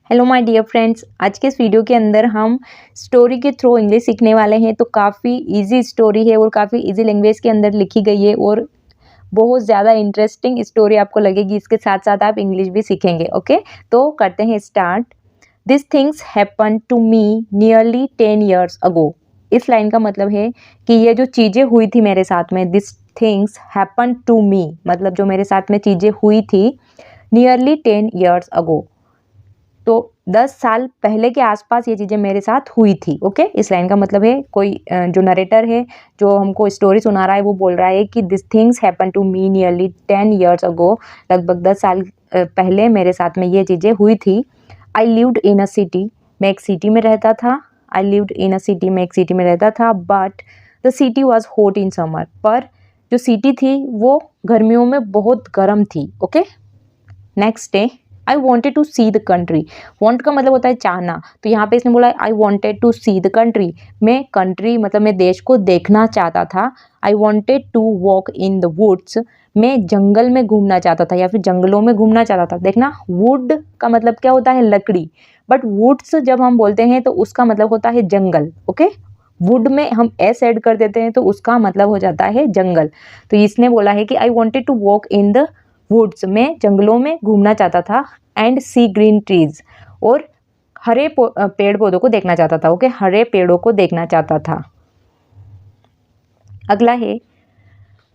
Hello my dear friends, आज के इस वीडियो के अंदर हम स्टोरी के थ्रू इंग्लिश सीखने वाले हैं। तो काफ़ी इजी स्टोरी है और काफ़ी इजी लैंग्वेज के अंदर लिखी गई है और बहुत ज़्यादा इंटरेस्टिंग स्टोरी आपको लगेगी। इसके साथ साथ आप इंग्लिश भी सीखेंगे। ओके, तो करते हैं start. This things happen to me nearly 10 years ago. इस लाइन का मतलब है कि ये जो चीज़ें हुई थी मेरे साथ में, this things happen to me मतलब जो मेरे साथ में चीज़ें हुई थी नियरली 10 years अगो, तो 10 साल पहले के आसपास ये चीज़ें मेरे साथ हुई थी। ओके, इस लाइन का मतलब है कोई जो नरेटर है, जो हमको स्टोरी सुना रहा है, वो बोल रहा है कि this things happen to me nearly 10 years ago, लगभग 10 साल पहले मेरे साथ में ये चीज़ें हुई थी। I lived in a city, मैं एक सिटी में रहता था। I lived in a city, मैं एक सिटी में रहता था। But the city was hot in summer, पर जो सिटी थी वो गर्मियों में बहुत गर्म थी। Okay, next day I wanted to see the country. Want का मतलब होता है चाहना, तो यहाँ पे इसने बोला I wanted to see the country. मैं कंट्री मतलब मैं देश को देखना चाहता था। I wanted to walk in the woods, मैं जंगल में घूमना चाहता था या फिर जंगलों में घूमना चाहता था। देखना, वुड का मतलब क्या होता है, लकड़ी, बट वुड्स जब हम बोलते हैं तो उसका मतलब होता है जंगल। ओके, वुड में हम एस ऐड कर देते हैं तो उसका मतलब हो जाता है जंगल। तो इसने बोला है कि I wanted to walk in the woods, में जंगलों में घूमना चाहता था। एंड सी ग्रीन ट्रीज, और हरे पेड़ पौधों को देखना चाहता था। ओके, हरे पेड़ों को देखना चाहता था। अगला है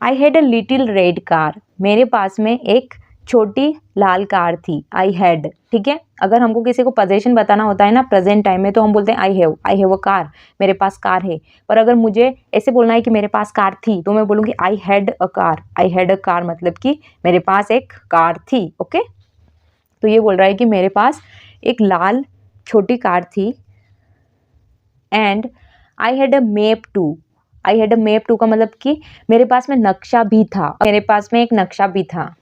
आई had a little red car, मेरे पास में एक छोटी लाल कार थी। आई हैड, ठीक है, अगर हमको किसी को पोजेशन बताना होता है ना प्रेजेंट टाइम में, तो हम बोलते हैं आई हैव अ कार, मेरे पास कार है। पर अगर मुझे ऐसे बोलना है कि मेरे पास कार थी, तो मैं बोलूँगी आई had a car. I had a car मतलब कि मेरे पास एक कार थी। ओके, तो ये बोल रहा है कि मेरे पास एक लाल छोटी कार थी। And I had a map too, I had a map too का मतलब कि मेरे पास में नक्शा भी था, मेरे पास में एक नक्शा भी था।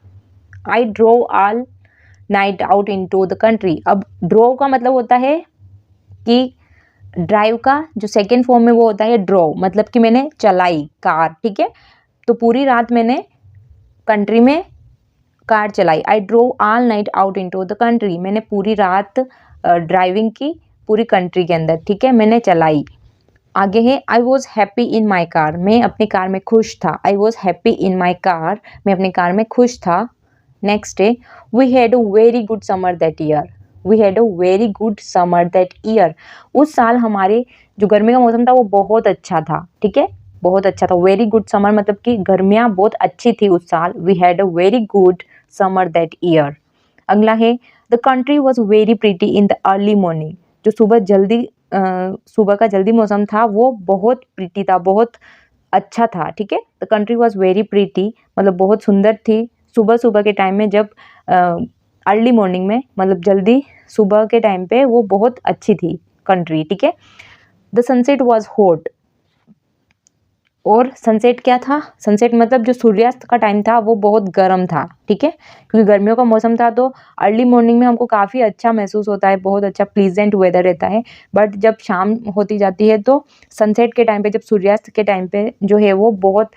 I drove all night out into the country. अब ड्रोव का मतलब होता है कि ड्राइव का जो सेकेंड फॉर्म में वो होता है ड्रोव, मतलब कि मैंने चलाई कार, ठीक है। तो पूरी रात मैंने कंट्री में कार चलाई। I drove all night out into the country, मैंने पूरी रात ड्राइविंग की पूरी कंट्री के अंदर, ठीक है, मैंने चलाई। आगे है I was happy in my car, मैं अपनी कार में खुश था। I was happy in my car, मैं अपनी कार में खुश था। नेक्स्ट है we had a very good summer that year, we had a very good summer that year, उस साल हमारे जो गर्मी का मौसम था वो बहुत अच्छा था, ठीक है, बहुत अच्छा था। वेरी गुड समर मतलब कि गर्मियाँ बहुत अच्छी थी उस साल। We had a very good summer that year. अगला है the country was very pretty in the early morning, जो सुबह का जल्दी मौसम था वो बहुत प्रिटी था, बहुत अच्छा था, ठीक है। The country was very pretty मतलब बहुत सुंदर थी सुबह सुबह के टाइम में, जब अर्ली मॉर्निंग में मतलब जल्दी सुबह के टाइम पे वो बहुत अच्छी थी कंट्री, ठीक है। द सनसेट वॉज हॉट, और सनसेट क्या था, सनसेट मतलब जो सूर्यास्त का टाइम था वो बहुत गर्म था, ठीक है, क्योंकि गर्मियों का मौसम था। तो अर्ली मॉर्निंग में हमको काफ़ी अच्छा महसूस होता है, बहुत अच्छा प्लीजेंट वेदर रहता है। बट जब शाम होती जाती है तो सनसेट के टाइम पे, जब सूर्यास्त के टाइम पे जो है वो बहुत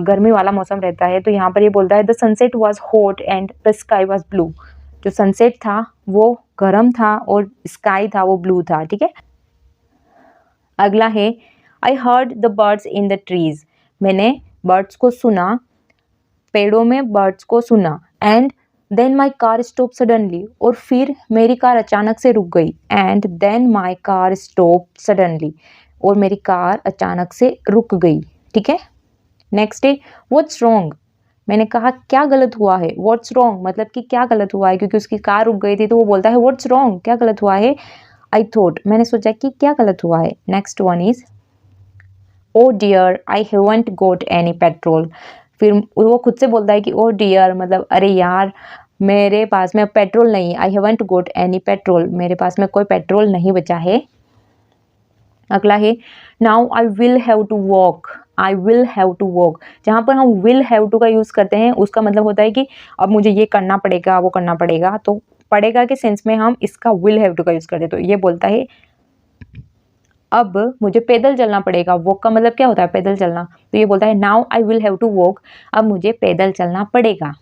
गर्मी वाला मौसम रहता है। तो यहाँ पर ये बोलता है the sunset was hot and the sky was blue, जो सनसेट था वो गर्म था और स्काई था वो ब्लू था, ठीक है। अगला है I heard the birds in the trees, मैंने बर्ड्स को सुना, पेड़ों में बर्ड्स को सुना। And then my car stop suddenly, और फिर मेरी कार अचानक से रुक गई। And then my car stop suddenly, और मेरी कार अचानक से रुक गई, ठीक है। नेक्स्ट डे व्हाट्स रॉन्ग, मैंने कहा क्या गलत हुआ है। व्हाट्स रॉन्ग मतलब कि क्या गलत हुआ है, क्योंकि उसकी कार रुक गई थी तो वो बोलता है व्हाट्स रॉन्ग, क्या गलत हुआ है। आई थॉट, मैंने सोचा कि क्या गलत हुआ है। Next one is oh dear I haven't got any petrol, फिर वो खुद से बोलता है कि ओ डियर मतलब अरे यार मेरे पास में पेट्रोल नहीं। I haven't got any petrol, मेरे पास में कोई पेट्रोल नहीं बचा है। अगला है now I will have to walk, I will have to walk, जहाँ पर हम विल हैव टू का यूज़ करते हैं उसका मतलब होता है कि अब मुझे ये करना पड़ेगा वो करना पड़ेगा। तो पड़ेगा के सेंस में हम इसका विल हैव टू का यूज़ करते हैं। तो ये बोलता है अब मुझे पैदल चलना पड़ेगा। वॉक का मतलब क्या होता है, पैदल चलना। तो ये बोलता है now I will have to walk, अब मुझे पैदल चलना पड़ेगा।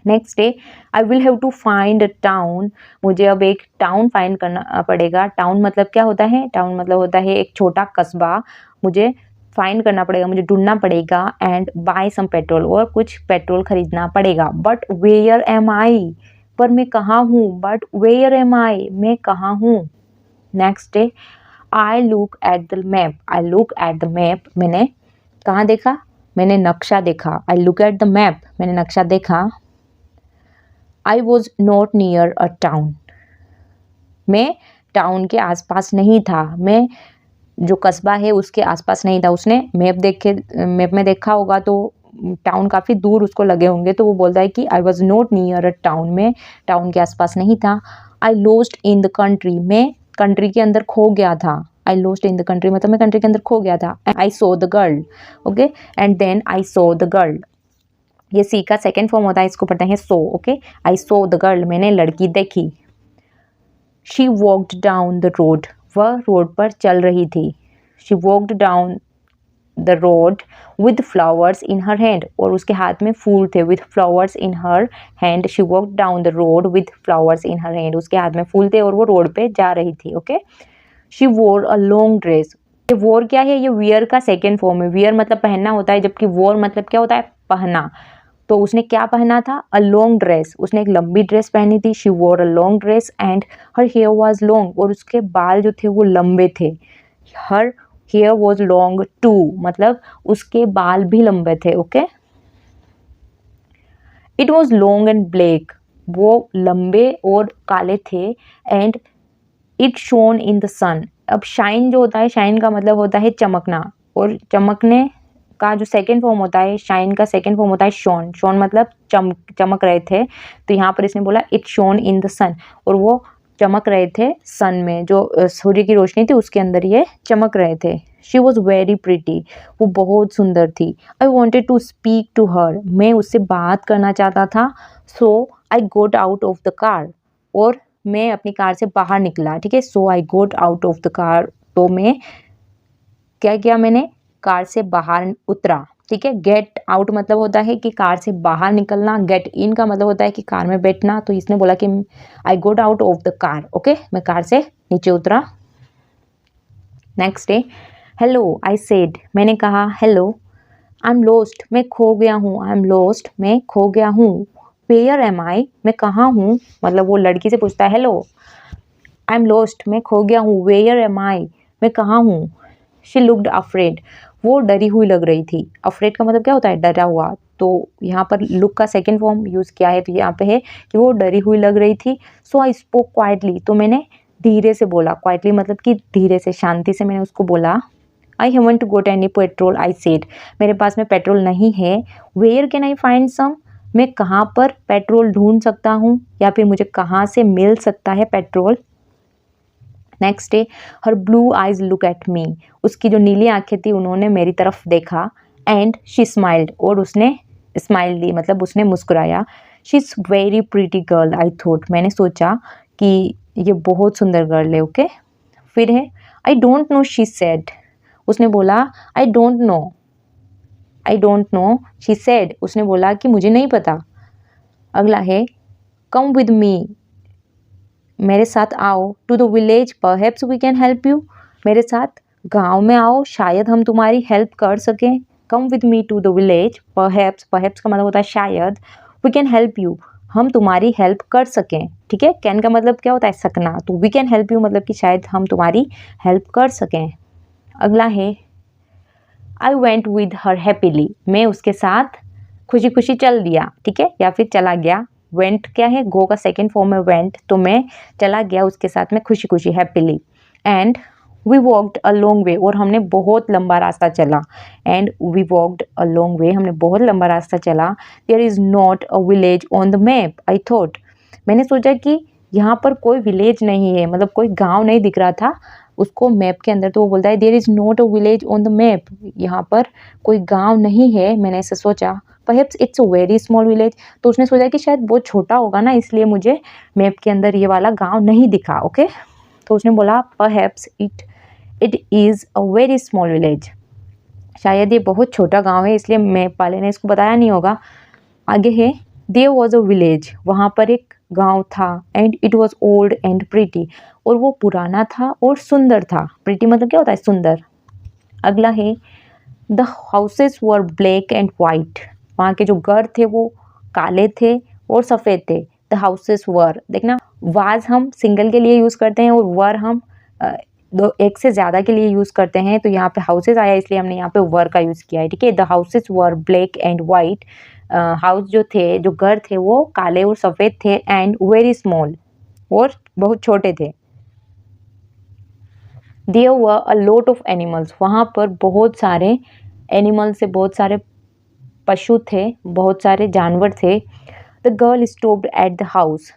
Next day, I will have to find a town, मुझे अब एक टाउन फाइंड करना पड़ेगा। टाउन मतलब क्या होता है? टाउन मतलब होता है एक छोटा कस्बा। मुझे फाइंड करना पड़ेगा, मुझे ढूंढना पड़ेगा। एंड बाय सम पेट्रोल, और कुछ पेट्रोल खरीदना पड़ेगा। बट वेयर एम आई, पर मैं कहाँ हूँ? बट वेयर एम आई, मैं कहाँ हूँ? Next day, I look at the map, I look at the map, मैंने कहाँ देखा? मैंने नक्शा देखा। I look at the map, मैंने नक्शा देखा। आई was not near a town, मैं टाउन के आसपास नहीं था, मैं जो कस्बा है उसके आसपास नहीं था। उसने मैप में देखा होगा तो टाउन काफ़ी दूर उसको लगे होंगे, तो वो बोलता है कि I was not near a town, में टाउन के आसपास नहीं था। I lost in the country, मैं कंट्री के अंदर खो गया था। I lost in the country मतलब मैं कंट्री के अंदर खो गया था। I saw the girl, okay, and then I saw the girl, ये सी का सेकेंड फॉर्म होता है, इसको पढ़ते हैं so, okay. I saw the girl, मैंने लड़की देखी। She walked down the road, वह रोड पर चल रही थी। She walked down the road with flowers in her hand, और उसके हाथ में फूल थे। With flowers in her hand, she walked down the road with flowers in her hand, उसके हाथ में फूल थे और वो रोड पे जा रही थी, okay. She wore a long dress, ये वोर क्या है? ये वियर का सेकेंड फॉर्म है। वियर मतलब पहनना होता है, जबकि वोर मतलब क्या होता है? पहना। तो उसने क्या पहना था? अ लॉन्ग ड्रेस, उसने एक लंबी ड्रेस पहनी थी। She wore a long dress and her hair was long, और उसके बाल जो थे वो लंबे थे। Her hair was long too, मतलब उसके बाल भी लंबे थे, okay. It was long and black, वो लंबे और काले थे। And it shone in the sun, अब शाइन जो होता है, शाइन का मतलब होता है चमकना, और चमकने का जो सेकेंड फॉर्म होता है, शाइन का सेकेंड फॉर्म होता है शोन। शोन मतलब चमक रहे थे, तो यहाँ पर इसने बोला इट शोन इन द सन, और वो चमक रहे थे सन में, जो सूर्य की रोशनी थी उसके अंदर ये चमक रहे थे। शी वॉज वेरी प्रिटी, वो बहुत सुंदर थी। I wanted to speak to her, मैं उससे बात करना चाहता था। So I got out of the car, और मैं अपनी कार से बाहर निकला, ठीक है। So I got out of the car, तो मैं क्या किया? मैंने कार से बाहर उतरा, ठीक है। गेट आउट मतलब होता है कि कार से बाहर निकलना। गेट इन का मतलब होता है कि कार में बैठना। तो इसने बोला कि I got out of the car, okay, मैं कार से नीचे उतरा। Next day, hello I said, मैंने कहा हेलो। आई एम लॉस्ट, मैं खो गया हूँ। आई एम लॉस्ट, मैं खो गया हूँ। वेयर एम आई, मैं कहाँ हूँ? मतलब वो लड़की से पूछता है हेलो, आई एम लॉस्ट, मैं खो गया हूँ। वेयर एम आई, मैं कहाँ हूँ? शी लुक्ड अफ्रेड, वो डरी हुई लग रही थी। अफ्रेड का मतलब क्या होता है? डरा हुआ। तो यहाँ पर लुक का सेकेंड फॉर्म यूज़ किया है, तो यहाँ पे है कि वो डरी हुई लग रही थी। सो आई स्पोक क्वाइटली, तो मैंने धीरे से बोला। क्वाइटली मतलब कि धीरे से, शांति से मैंने उसको बोला। I haven't got any petrol, I said, मेरे पास में पेट्रोल नहीं है। Where can I find some, मैं कहाँ पर पेट्रोल ढूंढ सकता हूँ, या फिर मुझे कहाँ से मिल सकता है petrol. Next day, her blue eyes look at me, उसकी जो नीली आंखें थी उन्होंने मेरी तरफ देखा। एंड शी स्माइल्ड, और उसने स्माइल दी मतलब उसने मुस्कुराया। She is very pretty girl I thought, मैंने सोचा कि ये बहुत सुंदर गर्ल है, ओके। फिर है I don't know, she said, उसने बोला I don't know. I don't know, she said, उसने बोला कि मुझे नहीं पता। अगला है कम विद मी, मेरे साथ आओ। To the village, perhaps we can help you, मेरे साथ गांव में आओ, शायद हम तुम्हारी हेल्प कर सकें। Come with me to the village, perhaps, perhaps का मतलब होता है शायद। वी कैन हेल्प यू, हम तुम्हारी हेल्प कर सकें, ठीक है। कैन का मतलब क्या होता है? सकना। तो वी कैन हेल्प यू मतलब कि शायद हम तुम्हारी हेल्प कर सकें। अगला है I went with her happily, मैं उसके साथ खुशी खुशी चल दिया, ठीक है, या फिर चला गया। वेंट क्या है? गो का सेकेंड फॉर्म है वेंट, तो मैं चला गया उसके साथ में खुशी खुशी, happily. And we walked a long way, और हमने बहुत लंबा रास्ता चला। And we walked a long way, हमने बहुत लंबा रास्ता चला। There is not a village on the map, I thought, मैंने सोचा कि यहाँ पर कोई विलेज नहीं है, मतलब कोई गांव नहीं दिख रहा था उसको मैप के अंदर। तो वो बोलता है there is not a village on the map, यहाँ पर कोई गांव नहीं है। मैंने ऐसे सोचा। Perhaps it's a very small village, तो उसने सोचा कि शायद बहुत छोटा होगा ना, इसलिए मुझे मैप के अंदर ये वाला गांव नहीं दिखा, ओके। तो उसने बोला perhaps it is a very small village, शायद ये बहुत छोटा गांव है, इसलिए मैप वाले ने इसको बताया नहीं होगा। आगे है देयर वॉज अ विलेज, वहाँ पर एक गांव था, and it was old and pretty, और वो पुराना था और सुंदर था। प्रिटी मतलब क्या होता है? सुंदर। अगला है the houses were black and white, वहाँ के जो घर थे वो काले थे और सफ़ेद थे। द हाउसेस वर, देखना वाज हम सिंगल के लिए यूज़ करते हैं और वर हम दो एक से ज़्यादा के लिए यूज़ करते हैं, तो यहाँ पे हाउसेस आया इसलिए हमने यहाँ पे वर का यूज़ किया है, ठीक है। The houses were black and white, house जो थे, जो घर थे वो काले और सफ़ेद थे, एंड वेरी स्मॉल, और बहुत छोटे थे। There were a lot of animals, वहाँ पर बहुत सारे एनिमल्स से, बहुत सारे पशु थे, बहुत सारे जानवर थे। The girl stopped at the house,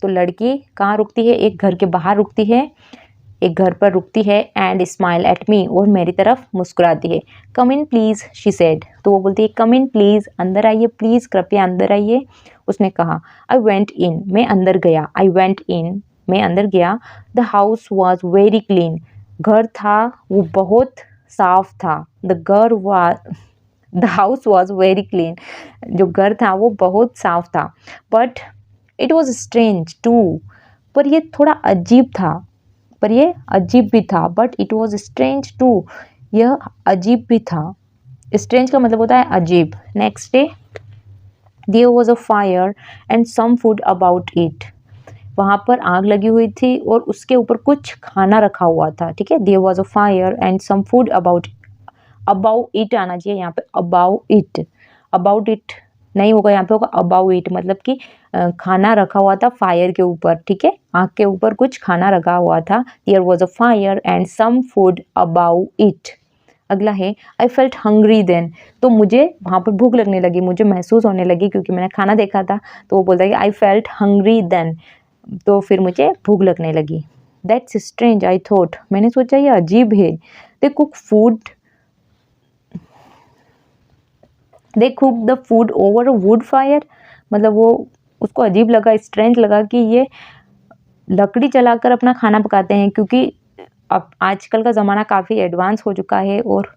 तो लड़की कहाँ रुकती है? एक घर के बाहर रुकती है, एक घर पर रुकती है, एंड स्माइल एट मी, और मेरी तरफ मुस्कुराती है। कम इन प्लीज़ शी सेड, तो वो बोलती है कम इन प्लीज़, अंदर आइए प्लीज़, कृपया अंदर आइए। उसने कहा आई वेंट इन, मैं अंदर गया। आई वेंट इन, मैं अंदर गया। The house was very clean, घर था वो बहुत साफ था। The house was very clean, जो घर था वो बहुत साफ था। But it was strange too, पर ये थोड़ा अजीब था, पर ये अजीब भी था। But it was strange too, यह अजीब भी था। स्ट्रेंज का मतलब होता है अजीब। Next day there was a fire and some food about it, वहाँ पर आग लगी हुई थी और उसके ऊपर कुछ खाना रखा हुआ था, ठीक है। There was a fire and some food about it आना चाहिए यहाँ पे, अबाउट इट नहीं होगा, यहाँ पे होगा अबाउट इट, मतलब कि खाना रखा हुआ था फायर के ऊपर, ठीक है। आग के ऊपर कुछ खाना रखा हुआ था। There was a fire and some food about it. अगला है आई फेल्ट हंग्री देन, तो मुझे वहाँ पर भूख लगने लगी, मुझे महसूस होने लगी, क्योंकि मैंने खाना देखा था। तो वो बोलता है कि आई फेल्ट हंग्री देन, तो फिर मुझे भूख लगने लगी। दैट्स स्ट्रेंज आई थॉट, मैंने सोचा ये अजीब है। They cook the food over a wood fire, मतलब वो उसको अजीब लगा, स्ट्रेंज लगा कि ये लकड़ी जलाकर अपना खाना पकाते हैं, क्योंकि अब आजकल का ज़माना काफ़ी एडवांस हो चुका है, और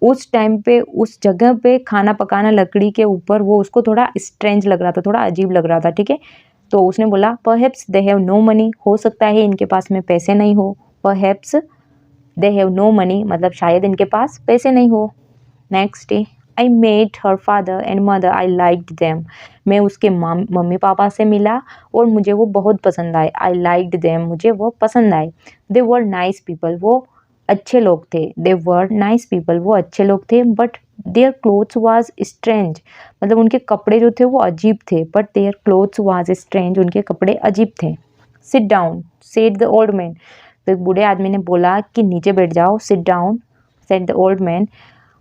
उस टाइम पे उस जगह पे खाना पकाना लकड़ी के ऊपर, वो उसको थोड़ा स्ट्रेंज लग रहा था, थोड़ा अजीब लग रहा था, ठीक है। तो उसने बोला perhaps they have no money, हो सकता है इनके पास में पैसे नहीं हो। Perhaps they have no money, मतलब शायद इनके पास पैसे नहीं हो। Next day I met her father and mother, I liked them, मैं उसके मम्मी पापा से मिला और मुझे वो बहुत पसंद आए। आई लाइक्ड देम, मुझे वो पसंद आए। दे वर नाइस पीपल, वो अच्छे लोग थे। दे वर नाइस पीपल, वो अच्छे लोग थे। But their clothes was strange, मतलब उनके कपड़े जो थे वो अजीब थे। But their clothes was strange, उनके कपड़े अजीब थे। Seat down said the old man, तो एक बूढ़े आदमी ने बोला कि नीचे बैठ जाओ। Sit down said the old man.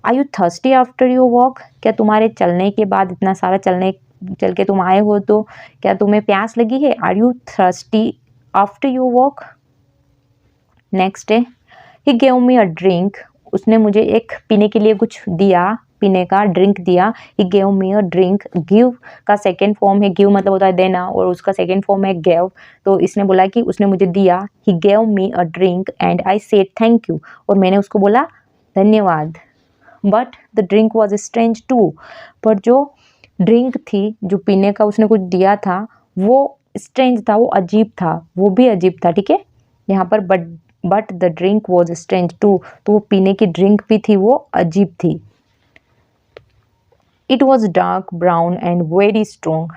Are you thirsty after your walk, क्या तुम्हारे चलने के बाद, इतना सारा चल के तुम आए हो, तो क्या तुम्हें प्यास लगी है? Are you thirsty after your walk. Next है he gave me a drink, उसने मुझे एक पीने के लिए कुछ दिया, पीने का ड्रिंक दिया। He gave me a drink, give का सेकेंड फॉर्म है, गिव मतलब होता है देना, और उसका सेकेंड फॉर्म है गेव। तो इसने बोला कि उसने मुझे दिया। He gave me a drink and I said thank you, और मैंने उसको बोला धन्यवाद। But the drink was strange too, पर जो ड्रिंक थी, जो पीने का उसने कुछ दिया था, वो स्ट्रेंज था, वो अजीब था, वो भी अजीब था, ठीक है। यहाँ पर but the drink was strange too, तो वो पीने की ड्रिंक भी थी, वो अजीब थी। It was dark brown and very strong,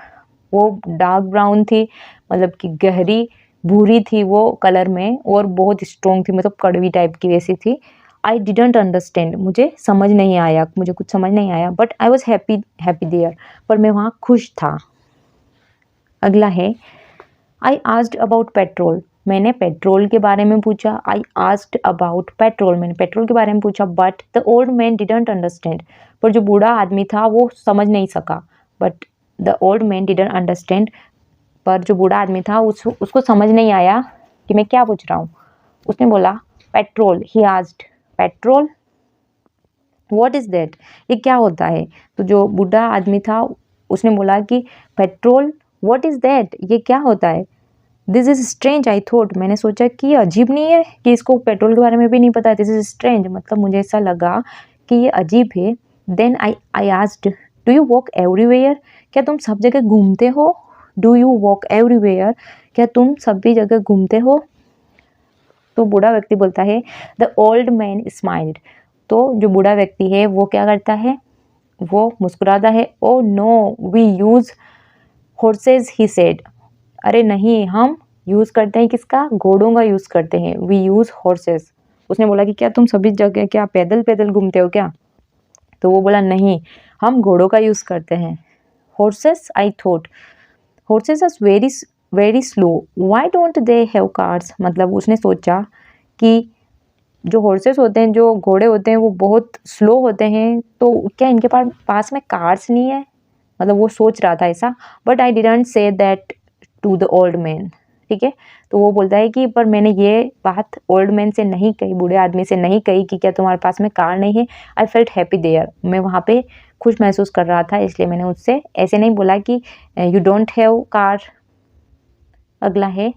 वो डार्क ब्राउन थी, मतलब कि गहरी भूरी थी वो कलर में, और बहुत स्ट्रोंग थी, मतलब कड़वी टाइप की वैसी थी। आई डिडंट अंडरस्टैंड, मुझे समझ नहीं आया, मुझे कुछ समझ नहीं आया। But I was happy there, पर मैं वहाँ खुश था। अगला है आई आस्क्ड अबाउट पेट्रोल, मैंने पेट्रोल के बारे में पूछा। आई आस्क्ड अबाउट पेट्रोल, मैंने पेट्रोल के बारे में पूछा। But the old man didn't understand, पर जो बूढ़ा आदमी था वो समझ नहीं सका। But the old man didn't understand, पर जो बूढ़ा आदमी था उसको समझ नहीं आया कि मैं क्या पूछ रहा हूँ। उसने बोला petrol, he asked petrol, what is that, ये क्या होता है। तो जो बूढ़ा आदमी था उसने बोला कि पेट्रोल, व्हाट इज़ दैट, ये क्या होता है। This is strange I thought, मैंने सोचा कि ये अजीब नहीं है कि इसको पेट्रोल के बारे में भी नहीं पता है। दिस इज़ स्ट्रेंज, मतलब मुझे ऐसा लगा कि ये अजीब है। Then I asked do you walk everywhere, क्या तुम सब जगह घूमते हो। डू यू वॉक एवरीवेयर, क्या तुम सभी जगह घूमते हो। तो बूढ़ा व्यक्ति बोलता है द ओल्ड मैन स्माइल्ड, तो जो बूढ़ा व्यक्ति है वो क्या करता है, वो मुस्कुराता है। Oh no we use horses he said, अरे नहीं हम यूज़ करते हैं किसका, घोड़ों का यूज़ करते हैं। We use horses. उसने बोला कि क्या तुम सभी जगह क्या पैदल पैदल घूमते हो क्या। तो वो बोला नहीं हम घोड़ों का यूज़ करते हैं। Horses I thought, horses are very very slow, why don't they have cars, मतलब उसने सोचा कि जो हॉर्सेस होते हैं, जो घोड़े होते हैं वो बहुत स्लो होते हैं, तो क्या इनके पास में कार्स नहीं है, मतलब वो सोच रहा था ऐसा। But I didn't say that to the old man, ठीक है। तो वो बोलता है कि पर मैंने ये बात ओल्ड मैन से नहीं कही, बूढ़े आदमी से नहीं कही कि क्या तुम्हारे पास में कार नहीं है। आई फेल्ट हैप्पी देयर, मैं वहाँ पे खुश महसूस कर रहा था, इसलिए मैंने उससे ऐसे नहीं बोला कि यू डोंट हैव कार। अगला है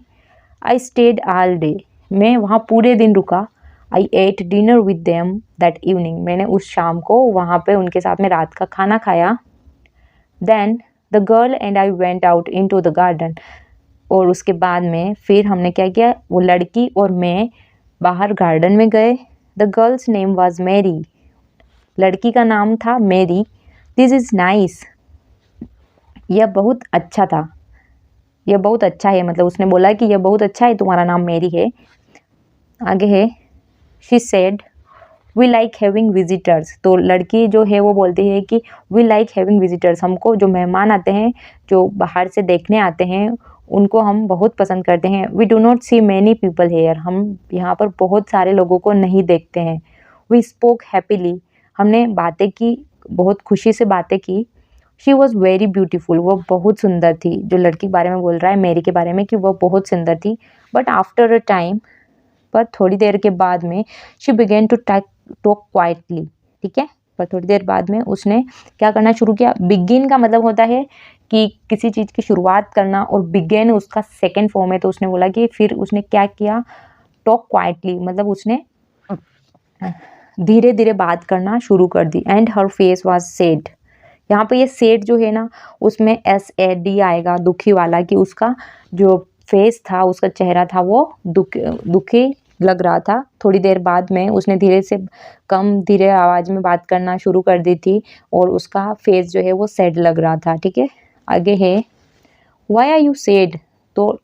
आई स्टेड ऑल डे, मैं वहाँ पूरे दिन रुका। I ate dinner with them that evening, मैंने उस शाम को वहाँ पे उनके साथ में रात का खाना खाया। Then the girl and I went out into the garden, और उसके बाद में फिर हमने क्या किया, वो लड़की और मैं बाहर गार्डन में गए। The girl's name was Mary, लड़की का नाम था मैरी। दिस इज़ नाइस, यह बहुत अच्छा था, यह बहुत अच्छा है, मतलब उसने बोला कि यह बहुत अच्छा है, तुम्हारा नाम मैरी है। आगे है she said we like having visitors, तो लड़की जो है वो बोलती है कि वी लाइक हैविंग विजिटर्स, हमको जो मेहमान आते हैं, जो बाहर से देखने आते हैं, उनको हम बहुत पसंद करते हैं। We do not see many people here, हम यहाँ पर बहुत सारे लोगों को नहीं देखते हैं। वी स्पोक हैप्पीली, हमने बातें की, बहुत खुशी से बातें की। शी वॉज वेरी ब्यूटीफुल, वो बहुत सुंदर थी, जो लड़की के बारे में बोल रहा है मेरी के बारे में कि वो बहुत सुंदर थी। बट आफ्टर अ टाइम, पर थोड़ी देर के बाद में she began to talk quietly, ठीक है। पर थोड़ी देर बाद में उसने क्या करना शुरू किया, बिगिन का मतलब होता है कि किसी चीज़ की शुरुआत करना, और बिगेन उसका सेकेंड फॉर्म है। तो उसने बोला कि फिर उसने क्या किया, टॉक क्वाइटली, मतलब उसने धीरे धीरे बात करना शुरू कर दी। And her face was sad, यहाँ पे ये सैड जो है ना, उसमें SAD आएगा, दुखी वाला, कि उसका जो फेस था, उसका चेहरा था, वो दुखी लग रहा था। थोड़ी देर बाद में उसने धीरे आवाज़ में बात करना शुरू कर दी थी, और उसका फेस जो है वो सैड लग रहा था, ठीक है। आगे है व्हाई आर यू सैड, तो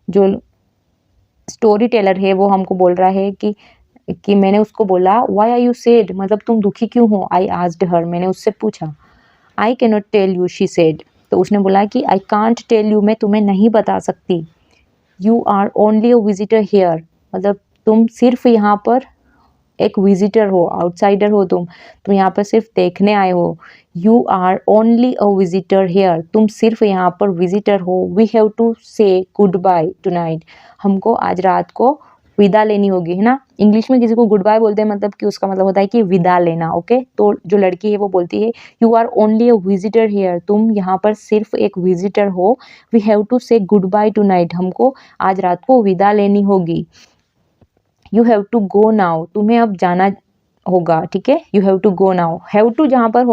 जो स्टोरी टेलर है वो हमको बोल रहा है कि मैंने उसको बोला व्हाई आर यू सैड, मतलब तुम दुखी क्यों हो। आई आस्क्ड हर, मैंने उससे पूछा। I can not tell you, she said, तो उसने बोला कि आई कांट टेल यू, मैं तुम्हें नहीं बता सकती। You are only a visitor here, मतलब तुम सिर्फ यहाँ पर एक विजिटर हो, आउटसाइडर हो, तुम यहाँ पर सिर्फ देखने आए हो। You are only a visitor here, तुम सिर्फ यहाँ पर विजिटर हो। We have to say goodbye tonight, हमको आज रात को विदा लेनी होगी, है ना। इंग्लिश में किसी को गुड बाय बोलते हैं, मतलब कि उसका मतलब होता है कि विदा लेना, ओके। तो जो लड़की है वो बोलती है you are only a visitor here, तुम यहाँ पर सिर्फ एक विजिटर हो। We have to say goodbye tonight, हमको आज रात को विदा लेनी होगी। You have to go now, तुम्हें अब जाना होगा, ठीक है। You have to go now, have to जहाँ पर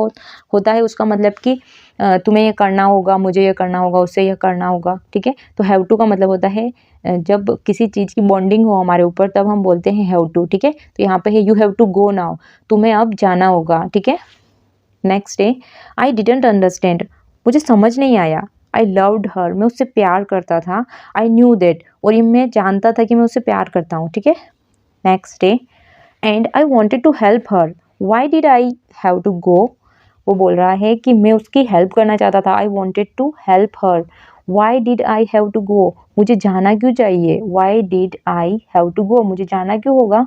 होता है उसका मतलब कि तुम्हें ये करना होगा, मुझे ये करना होगा, उससे ये करना होगा, ठीक है। तो हैव टू का मतलब होता है जब किसी चीज़ की बॉन्डिंग हो हमारे ऊपर, तब हम बोलते हैं हैव टू, ठीक है। तो यहाँ पे है you have to go now, तुम्हें अब जाना होगा, ठीक है। नेक्स्ट है आई डिडंट अंडरस्टैंड, मुझे समझ नहीं आया। आई लव्ड हर, मैं उससे प्यार करता था। आई न्यू दैट, और ये मैं जानता था कि मैं उससे प्यार करता हूँ, ठीक है। Next day and I wanted to help her, why did I have to go, वो बोल रहा है कि मैं उसकी हेल्प करना चाहता था। I wanted to help her, why did I have to go, मुझे जाना क्यों चाहिए। Why did I have to go, मुझे जाना क्यों होगा।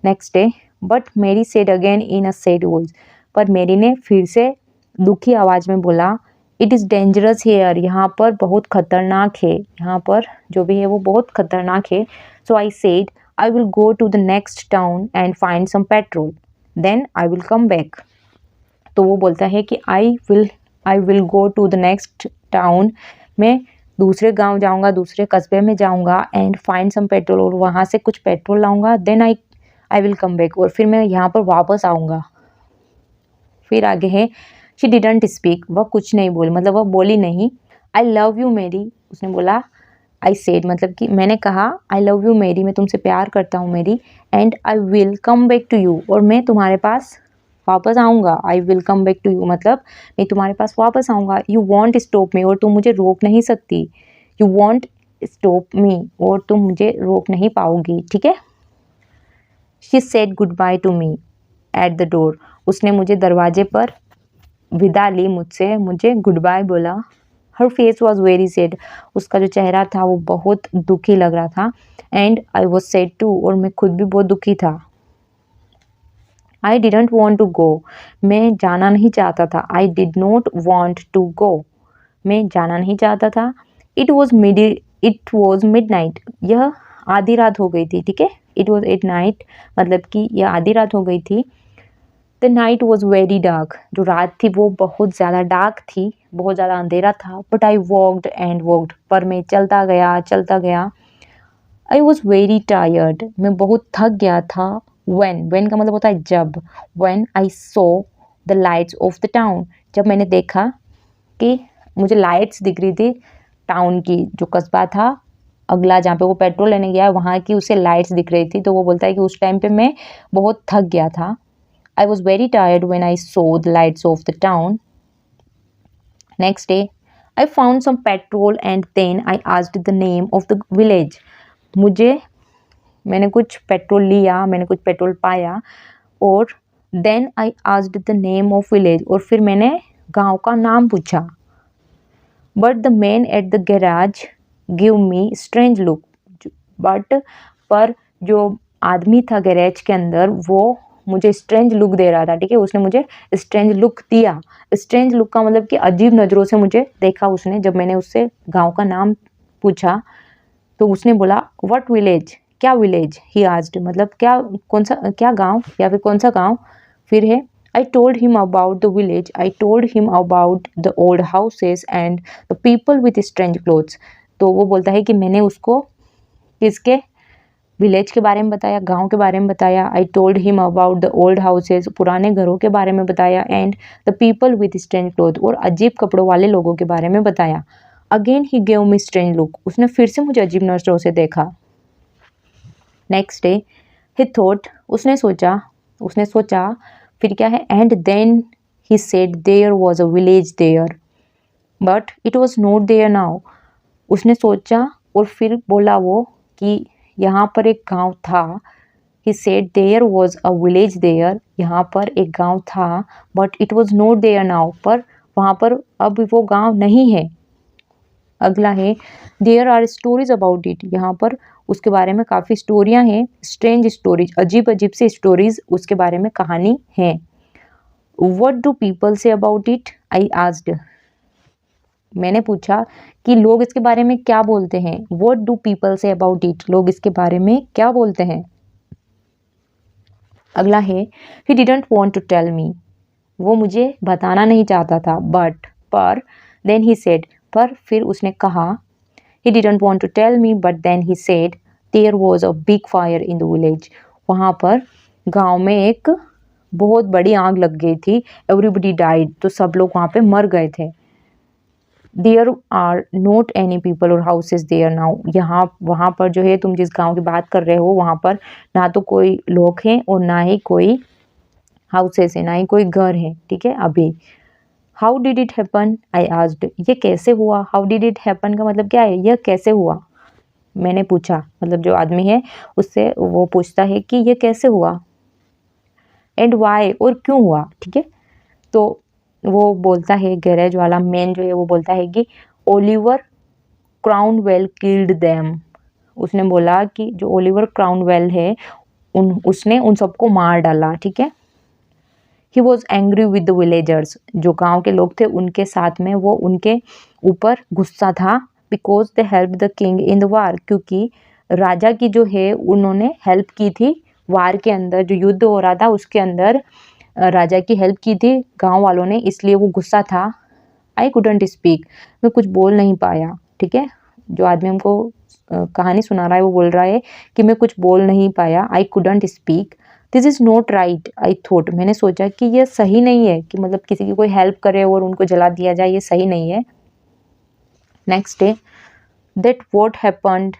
Next day but Mary said again in a sad voice, पर मेरी ने फिर से दुखी आवाज़ में बोला इट इज़ डेंजरस हेयर, यहाँ पर बहुत खतरनाक है, यहाँ पर जो भी है वो बहुत खतरनाक है। So I said I will go to the next town and find some petrol. Then I will come back. तो वो बोलता है कि I will go to the next town. मैं दूसरे गांव जाऊंगा, दूसरे कस्बे में जाऊंगा and find some petrol, और वहाँ से कुछ पेट्रोल लाऊंगा। Then I will come back, और फिर मैं यहाँ पर वापस आऊँगा। फिर आगे है शी डिडंट स्पीक, वह कुछ नहीं बोली, मतलब वह बोली नहीं। आई लव यू मेरी, उसने बोला आई सेड, मतलब कि मैंने कहा आई लव यू मेरी, मैं तुमसे प्यार करता हूँ Mary. And I will come back to you, और मैं तुम्हारे पास वापस आऊँगा। I will come back to you मतलब मैं तुम्हारे पास वापस आऊँगा। यू वॉन्ट स्टॉप मी, और तुम मुझे रोक नहीं सकती। यू वॉन्ट स्टॉप मी, और तुम मुझे रोक नहीं पाओगी, ठीक है। She said goodbye to me at the door, उसने मुझे दरवाजे पर विदा ली मुझसे, मुझे गुड बाय बोला। हर फेस वॉज वेरी सैड, उसका जो चेहरा था वो बहुत दुखी लग रहा था। And I was sad too, और मैं खुद भी बहुत दुखी था। I didn't want to go, मैं जाना नहीं चाहता था। I did not want to go, मैं जाना नहीं चाहता था। इट वॉज मिड नाइट, यह आधी रात हो गई थी, ठीक है। इट वॉज एट नाइट, मतलब कि यह आधी रात हो गई थी। The night was very dark, जो रात थी वो बहुत ज़्यादा डार्क थी, बहुत ज़्यादा अंधेरा था। But I walked and walked, पर मैं चलता गया। आई वॉज वेरी टायर्ड, मैं बहुत थक गया था। वेन का मतलब होता है जब। When I saw the lights off the town, जब मैंने देखा कि मुझे लाइट्स दिख रही थी टाउन की, जो कस्बा था अगला जहाँ पे वो पेट्रोल लेने गया, वहाँ की उसे लाइट्स दिख रही थी। तो वो बोलता है कि उस टाइम पे मैं बहुत थक गया था। I was very tired when I saw the lights of the town. Next day, I found some petrol and then I asked the name of the village. मैंने कुछ पेट्रोल लिया, मैंने कुछ पेट्रोल पाया, और then I asked the name of village, और फिर मैंने गांव का नाम पूछा। But the man at the garage gave me strange look. पर जो आदमी था गैरेज के अंदर वो मुझे स्ट्रेंज लुक दे रहा था, ठीक है। उसने मुझे स्ट्रेंज लुक दिया। स्ट्रेंज लुक का मतलब कि अजीब नज़रों से मुझे देखा उसने। जब मैंने उससे गांव का नाम पूछा तो उसने बोला व्हाट विलेज, क्या विलेज। ही आस्क्ड, मतलब क्या, कौन सा, क्या गांव, या फिर कौन सा गांव। फिर है I told him about the village, I told him about the old houses and the people with strange clothes. तो वो बोलता है कि मैंने उसको किसके, विलेज के बारे में बताया, गांव के बारे में बताया। I told him about the old houses, पुराने घरों के बारे में बताया। And the people with strange cloth, और अजीब कपड़ों वाले लोगों के बारे में बताया। अगेन ही गेव मी स्ट्रेंज लुक, उसने फिर से मुझे अजीब नजरों से देखा। नेक्स्ट डे ही थॉट, उसने सोचा फिर क्या है। And then he said there was a village there but it was not there now. उसने सोचा और फिर बोला वो कि यहाँ पर एक गांव था। He said there was a village there, यहाँ पर एक गांव था। But it was not there now, पर वहाँ पर अब वो गांव नहीं है। अगला है there are stories about it, यहाँ पर उसके बारे में काफ़ी स्टोरियाँ हैं। स्ट्रेंज स्टोरीज, अजीब अजीब से स्टोरीज उसके बारे में कहानी है। What do people say about it, I asked, मैंने पूछा कि लोग इसके बारे में क्या बोलते हैं। What do people say about it, लोग इसके बारे में क्या बोलते हैं। अगला है he didn't want to tell me, वो मुझे बताना नहीं चाहता था। बट, पर, देन ही सेड, पर फिर उसने कहा। He didn't want to tell me but then he said there was a big fire in the village, वहाँ पर गांव में एक बहुत बड़ी आग लग गई थी। एवरीबडी डाइड, तो सब लोग वहाँ पे मर गए थे। There are not any people और हाउसेज देयर नाउ, यहाँ वहाँ पर जो है, तुम जिस गांव की बात कर रहे हो वहाँ पर ना तो कोई लोग हैं और ना ही कोई हाउसेस है, ना ही कोई घर है, ठीक है अभी। How did it happen, I asked, ये कैसे हुआ। हाउ डिड इट हैपन का मतलब क्या है, यह कैसे हुआ, मैंने पूछा। मतलब जो आदमी है उससे वो पूछता है कि ये कैसे हुआ। एंड वाई, और क्यों हुआ, ठीक है। तो वो बोलता है, गैरेज वाला मैन जो है वो बोलता है कि ओलिवर क्राउनवेल किल्ड देम, उसने बोला कि जो ओलिवर क्राउनवेल है उसने उन सबको मार डाला, ठीक है। He was angry with the villagers, जो गांव के लोग थे उनके साथ में वो उनके ऊपर गुस्सा था। Because they help the king in the war, क्योंकि राजा की जो है उन्होंने हेल्प की थी वार के अंदर, जो युद्ध हो रहा था उसके अंदर राजा की हेल्प की थी गांव वालों ने, इसलिए वो गुस्सा था। आई कुडंट स्पीक, मैं कुछ बोल नहीं पाया, ठीक है। जो आदमी हमको कहानी सुना रहा है वो बोल रहा है कि मैं कुछ बोल नहीं पाया। I couldn't speak, this is not right I thought, मैंने सोचा कि ये सही नहीं है कि मतलब किसी की कोई हेल्प करे और उनको जला दिया जाए, ये सही नहीं है। Next day, that what happened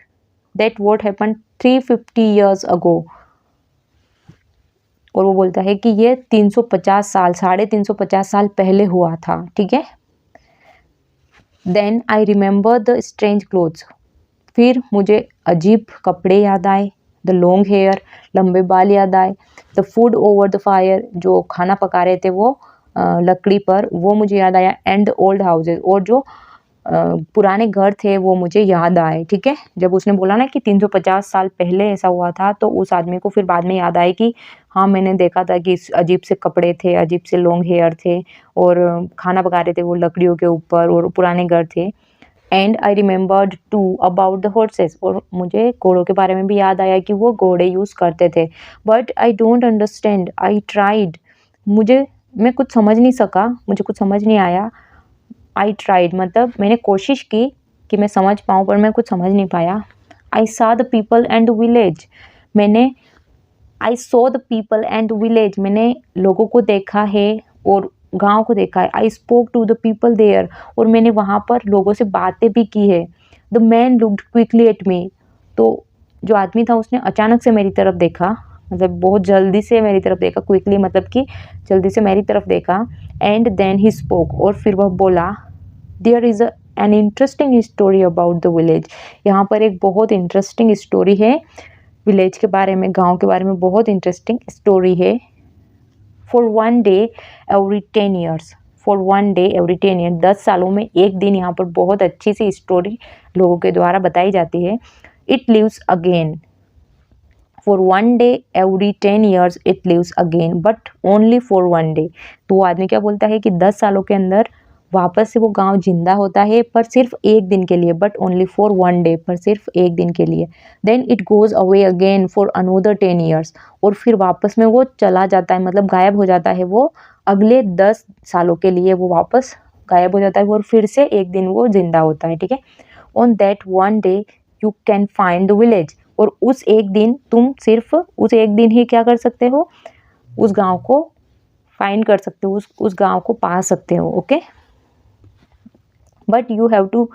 350 years ago, और वो बोलता है कि ये 350 साल 350 साल पहले हुआ था, ठीक है। Then I remember the strange clothes, फिर मुझे अजीब कपड़े याद आए। द लॉन्ग हेयर, लंबे बाल याद आए। The food over the fire, जो खाना पका रहे थे वो लकड़ी पर, वो मुझे याद आया। एंड ओल्ड हाउसेज, और जो पुराने घर थे वो मुझे याद आए, ठीक है। जब उसने बोला ना कि 350 साल पहले ऐसा हुआ था, तो उस आदमी को फिर बाद में याद आए कि हाँ मैंने देखा था कि अजीब से कपड़े थे, अजीब से लॉन्ग हेयर थे, और खाना पका रहे थे वो लकड़ियों के ऊपर, और पुराने घर थे। And I remembered too about the horses, और मुझे घोड़ों के बारे में भी याद आया कि वो घोड़े यूज़ करते थे। But I don't understand, I tried, मैं कुछ समझ नहीं सका, मुझे कुछ समझ नहीं आया। आई ट्राइड मतलब मैंने कोशिश की कि मैं समझ पाऊँ, पर मैं कुछ समझ नहीं पाया। I saw the people and village, I saw the people and village, मैंने लोगों को देखा है और गांव को देखा है। I spoke to the people there, और मैंने वहाँ पर लोगों से बातें भी की है। The man looked quickly at me, तो जो आदमी था उसने अचानक से मेरी तरफ देखा, मतलब बहुत जल्दी से मेरी तरफ देखा। क्विकली मतलब कि जल्दी से मेरी तरफ देखा। एंड देन ही स्पोक, और फिर वह बोला, there is an interesting story about the village, यहाँ पर एक बहुत इंटरेस्टिंग स्टोरी है विलेज के बारे में, गांव के बारे में बहुत इंटरेस्टिंग स्टोरी है। For one day every 10 years, for one day every 10 years, 10 सालों में एक दिन यहाँ पर बहुत अच्छी सी स्टोरी लोगों के द्वारा बताई जाती है। It lives again, for one day every 10 years it lives again, but only for one day. तो वो आदमी क्या बोलता है कि 10 सालों के अंदर वापस से वो गांव जिंदा होता है, पर सिर्फ एक दिन के लिए, but only for one day, पर सिर्फ एक दिन के लिए। Then it goes away again for another 10 years, और फिर वापस में वो चला जाता है, मतलब गायब हो जाता है वो, अगले 10 सालों के लिए वो वापस गायब हो जाता है, और फिर से एक दिन वो जिंदा होता है, ठीक है। On that one day you can find the village, और उस एक दिन तुम सिर्फ उस एक दिन ही क्या कर सकते हो, उस गांव को फाइंड कर सकते हो, उस गांव को पा सकते हो, okay. But you have to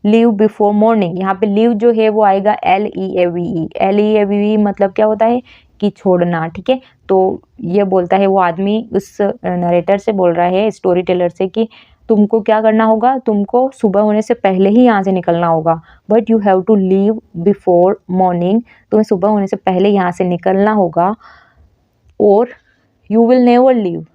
leave before morning, यहाँ पे लीव जो है वो आएगा LEAVE, LEAVE मतलब क्या होता है कि छोड़ना, ठीक है। तो ये बोलता है वो आदमी उस नरेटर से बोल रहा है, स्टोरी टेलर से, कि तुमको क्या करना होगा, तुमको सुबह होने से पहले ही यहाँ से निकलना होगा। But you have to leave before morning, तुम्हें सुबह होने से पहले यहाँ से निकलना होगा। और यू विल नेवर लीव,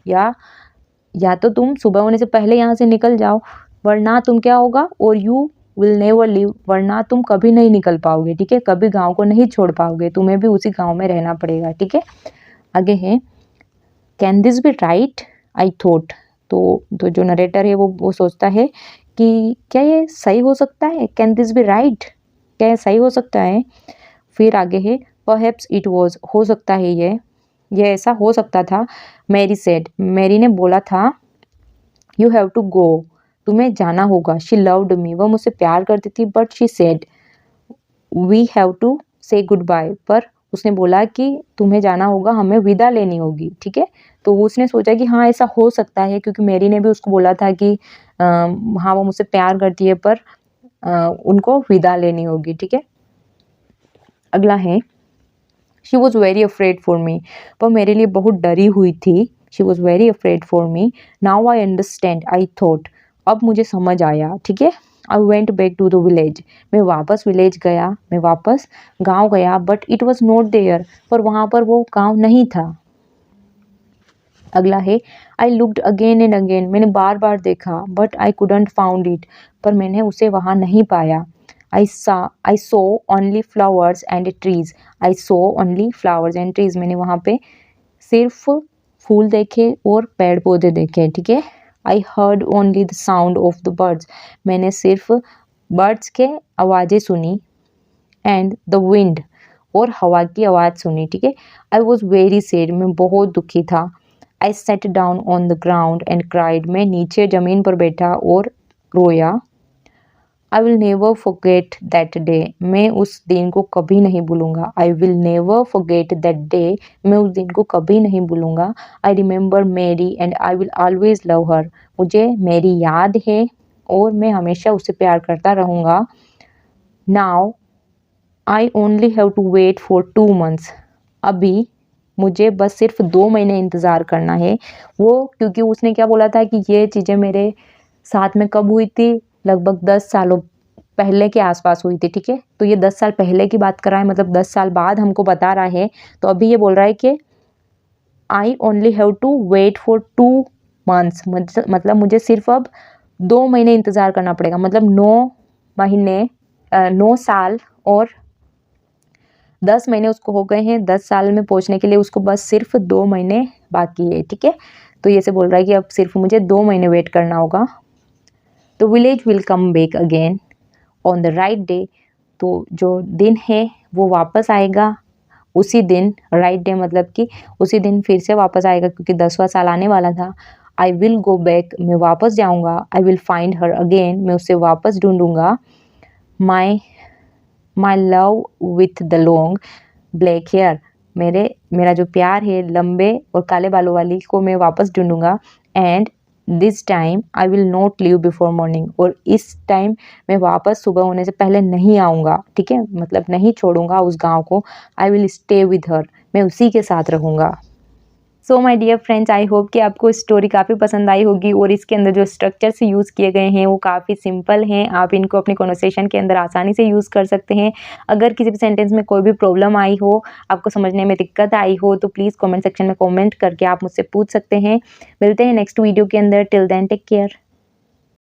या तो तुम सुबह होने से पहले यहाँ से निकल जाओ, वरना तुम क्या होगा, और यू विल नेवर लीव, वरना तुम कभी नहीं निकल पाओगे, ठीक है। कभी गांव को नहीं छोड़ पाओगे, तुम्हें भी उसी गांव में रहना पड़ेगा, ठीक है। आगे है, can this be right I thought, तो जो नरेटर है वो सोचता है कि क्या ये सही हो सकता है, कैन दिस बी राइट, क्या ये सही हो सकता है। फिर आगे है, परहैप्स इट वॉज, हो सकता है ये ऐसा हो सकता था। मैरी सेड, मैरी ने बोला था, यू हैव टू गो, तुम्हें जाना होगा। शी लव्ड मी, वह मुझसे प्यार करती थी। But she said we have to say goodbye, पर उसने बोला कि तुम्हें जाना होगा, हमें विदा लेनी होगी, ठीक है। तो उसने सोचा कि हाँ ऐसा हो सकता है, क्योंकि मेरी ने भी उसको बोला था कि हाँ वो मुझसे प्यार करती है, पर उनको विदा लेनी होगी, ठीक है। अगला है, she was very afraid for me, वह मेरे लिए बहुत डरी हुई थी। She was very afraid for me. Now I understand I thought, अब मुझे समझ आया, ठीक है। I went back to the village, मैं वापस विलेज गया, मैं वापस गांव गया। But it was not there, पर वहाँ पर वो गांव नहीं था। अगला है, I looked again and again, मैंने बार बार देखा। But I couldn't found it, पर मैंने उसे वहाँ नहीं पाया। I saw only flowers and trees. I saw only flowers and trees. मैंने वहाँ पे सिर्फ फूल देखे और पेड़ पौधे देखे, ठीक है। I heard only the sound of the birds. मैंने सिर्फ बर्ड्स के आवाज़ें सुनी। And the wind, और हवा की आवाज़ सुनी, ठीक है। I was very sad. मैं बहुत दुखी था। I sat down on the ground and cried. मैं नीचे ज़मीन पर बैठा और रोया। I will never forget that day, मैं उस दिन को कभी नहीं भूलूंगा। I will never forget that day, मैं उस दिन को कभी नहीं भूलूंगा। आई रिमेंबर मेरी and I will always love हर, मुझे मेरी याद है और मैं हमेशा उससे प्यार करता रहूँगा। Now I only have to wait for 2 months, अभी मुझे बस सिर्फ 2 महीने इंतज़ार करना है। वो क्योंकि उसने क्या बोला था कि ये चीज़ें मेरे साथ में कब हुई थी, लगभग 10 सालों पहले के आसपास हुई थी, ठीक है। तो ये 10 साल पहले की बात कर रहा है, मतलब 10 साल बाद हमको बता रहा है। तो अभी ये बोल रहा है कि I only have to wait for 2 months, मतलब मुझे सिर्फ अब 2 महीने इंतज़ार करना पड़ेगा। मतलब 9 महीने 9 साल और 10 महीने उसको हो गए हैं। 10 साल में पहुंचने के लिए उसको बस सिर्फ 2 महीने बाकी है, ठीक है। तो ये से बोल रहा है कि अब सिर्फ मुझे 2 महीने वेट करना होगा। तो village will come back again on the right day, तो जो दिन है वो वापस आएगा उसी दिन। राइट डे मतलब कि उसी दिन फिर से वापस आएगा, क्योंकि 10वां साल आने वाला था। आई विल गो बैक, मैं वापस जाऊंगा। I will find her again, मैं उसे वापस ढूंढूंगा। My love with the long black hair, मेरा जो प्यार है लंबे और काले बालों वाली को मैं वापस ढूंढूंगा। And this time I will not leave before morning, और इस टाइम मैं वापस सुबह होने से पहले नहीं आऊँगा, ठीक है। मतलब नहीं छोड़ूंगा उस गांव को। I will stay with her, मैं उसी के साथ रहूँगा। So my dear friends, I hope कि आपको स्टोरी काफ़ी पसंद आई होगी, और इसके अंदर जो स्ट्रक्चर्स यूज़ किए गए हैं वो काफ़ी सिंपल हैं। आप इनको अपनी कन्वर्सेशन के अंदर आसानी से यूज़ कर सकते हैं। अगर किसी भी सेंटेंस में कोई भी प्रॉब्लम आई हो, आपको समझने में दिक्कत आई हो, तो प्लीज़ कमेंट सेक्शन में कमेंट करके आप मुझसे पूछ सकते हैं। मिलते हैं नेक्स्ट वीडियो के अंदर। Till then take care.